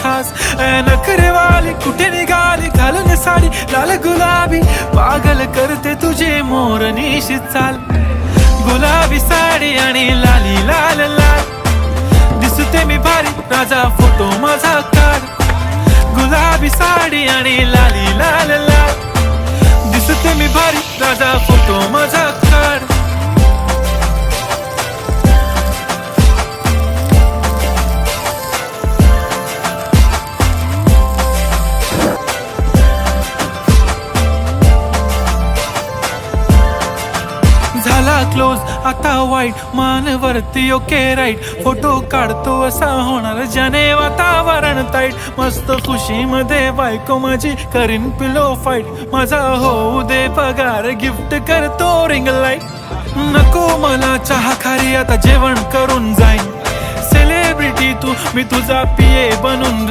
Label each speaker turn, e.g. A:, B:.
A: खास नखरेवाली कुठे निघाली घालून साडी लाल गुलाबी पागल करते तुझे मोरनीशी चाल गुलाबी साडी आणि लाली लाल लाल दिसते मी भारी राजा फोटो माझा काढ गुलाबी साडी आणि लाली लाल लाल दिसते मी भारी राजा फोटो माझा काढ झाला क्लोज आता वाईट मानवरती ओके राईट फोटो काढतो असा होणार ज्याने वातावरण ताईट मस्त खुशीमध्ये बायको माझी करीन पिलो फाईट माझा होऊ दे पगार गिफ्ट करतो रिंग लाईट नको मला चहा खारी आता जेवण करून जाईन सेलिब्रिटी तू मी तुझा पिये बनून